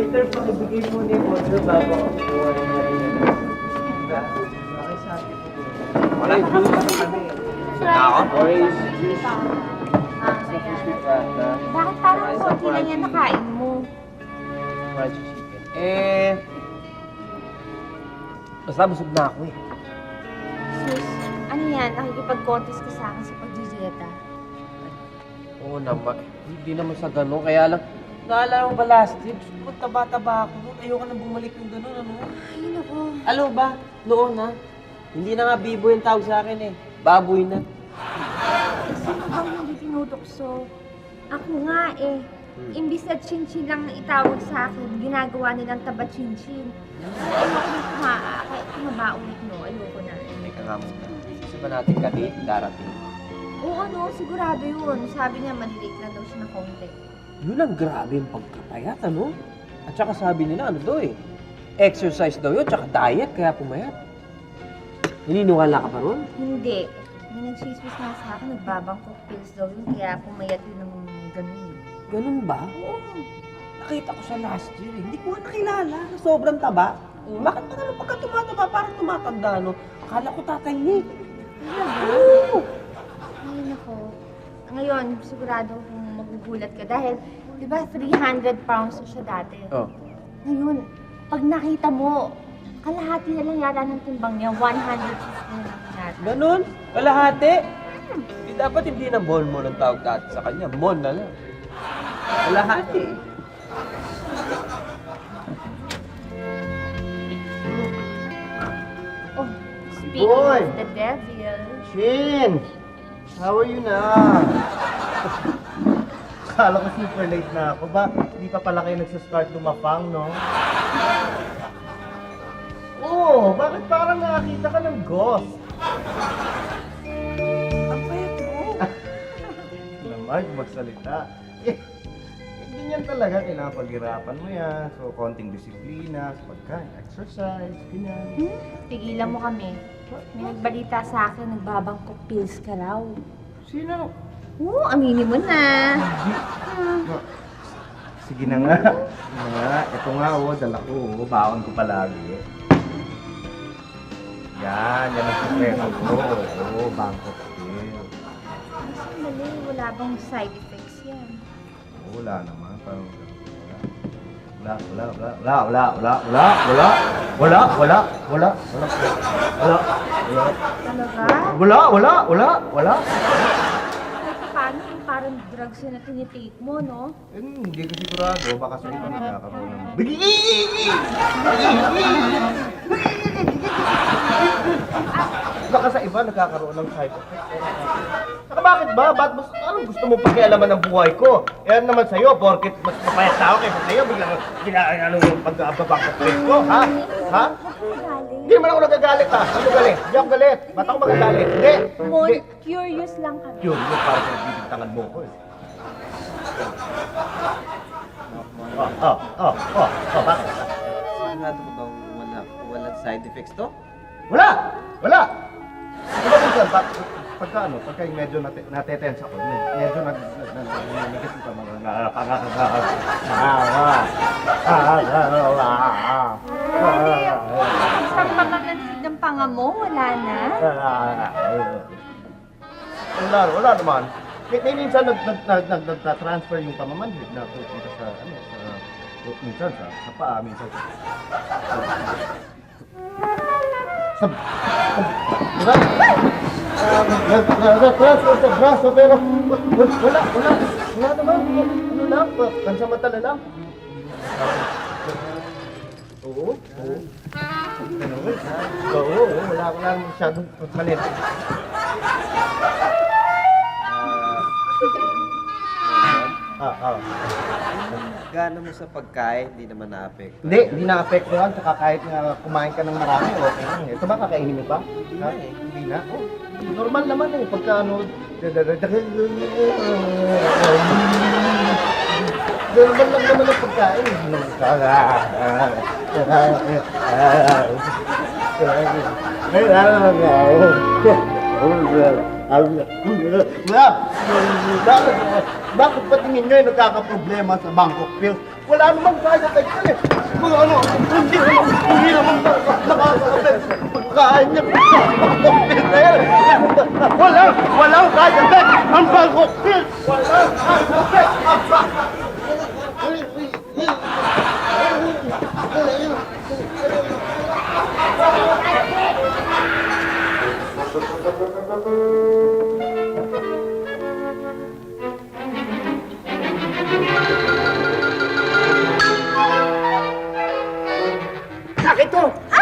Waiter, pakibigay mo na yung order bago ako kuha ng marina. Okay, sabi ko. Wala, juice kami. Orange juice. Bakit parang konti lang yan nakain mo? Fried chicken. Basta busog na ako eh. Sus, ano yan? Nakikipag-contest ka sa akin sa pag-dieta. Oo naman. Hindi naman sa gano'n. Kaya lang, naalala mo ba last year? Kung taba-taba ako noon, ayoko na bumalik yung gano'n, ano? Ay, naku. Alam ba, noon na, hindi na nga bibo yung tawag sa akin eh. Baboy na. Kasi bang hindi tinutokso? Ako nga eh. Imbis na chinchin lang itawag sa akin, ginagawa nilang taba chinchin. Ayoko na tumaba ulit, no? Ayoko na. Hindi ka nga muna. Kasi ba natin ka-date, darating? Oo, no? Sigurado yun. Sabi niya, malilate lang daw siya na konti. Yun ang grabe yung pagkapayat, ano? At saka sabi nila, ano daw eh, exercise daw yun, tsaka diet, kaya pumayat. Naniniwala ka pa ron? Hindi. May nagchismis nga sa akin, nagbabangkok pills daw yun, kaya pumayat yun ng ganun eh. Ganun ba? Oo. Nakita ko siya last year eh. Hindi ko nga nakilala na sobrang taba. Bakit pa naman pagka tumataba, parang tumatanda, no? Akala ko tatay niya. Oo! Ay, nako. Ngayon, sigurado kung magugulat ka dahil, di ba, 300 pounds na siya dati. Oh. Ngayon, pag nakita mo, kalahati na lang yata ng timbang niya, 150 na lang yata. Ganun? Kalahati? Di dapat hindi na mall mo ang tawag dati sa kanya. Mall na lang. Kalahati. Oh, speaking Boy! of the devil, Shin! How are you na? Akala ko super late na ako. Ba, hindi pa pala kayo nagsastart lumapang, no? Oo, bakit parang nakakita ka ng ghost? Ang payat mo. Naman, magsalita. Eh, ganyan talaga. Kailangan paghirapan mo yan. So, konting disiplina sa pagkain, exercise, ganyan. tigilan mo kami. May nagbalita sa akin, nagbabangkok pills ka raw. Sino? Oo, aminin mo na. Sige na nga. Sige na nga. Ito nga, dala ko. Baon ko palagi. Yan ang sekreto ko. Oo, Bangkok pill. Sandali, wala bang side effects yan? Wala naman. Parang wala. Paano yung parang drugs yun na tinitake mo, no? Hindi ko sigurado. Baka sa iba nagkakaroon ng... Baka sa iba nagkakaroon ng side effect. Saka bakit ba? Ba't anong gusto mo pakialaman ng buhay ko? Yan naman sa'yo, porkit mas mapayat tao kaysa sa'yo, biglang ano yung pag-ababangkot ko, ha? Ha? Galing. Hindi naman ako nagagalit, ha? Ano galit? Hindi ako galit. Ba't ako magagalit? Hindi. Mon, Hindi. curious lang kami. Yun, parang pinagbibintangan mo ko eh. Bakit? Sigurado mo bang walang side effects to? Wala! Diba minsan, pagka medyo natetense ako, medyo nanigas ito mga Isang pamamasid ng panga mo, wala na? Wala naman. May minsan nag-transfer yung pamamanhid na pupunta sa minsan sa paa, minsan diba? Nag-transfer sa braso pero wala naman. Ano lang, pansamantala lang. Oo. Wala naman masyadong malit. Gana mo sa pagkain, hindi naman na-affect. Hindi na-apektuhan. Saka kahit nga kumain ka ng marami, okay lang. Ito ba, kakainin mo pa? Ha? Hindi na. Oh, normal naman eh. Pagka ano... Normal lang naman ang pagkain. Bakit pa tingin nyo yung nagkakaproblema sa Bangkok Pills? Wala namang side effect yan eh. Mga ano, hindi naman nakakasabit. Pagkain niya, cocktail na yan. Walang side effect. Ang cocktail. Walang side effect. Akin to!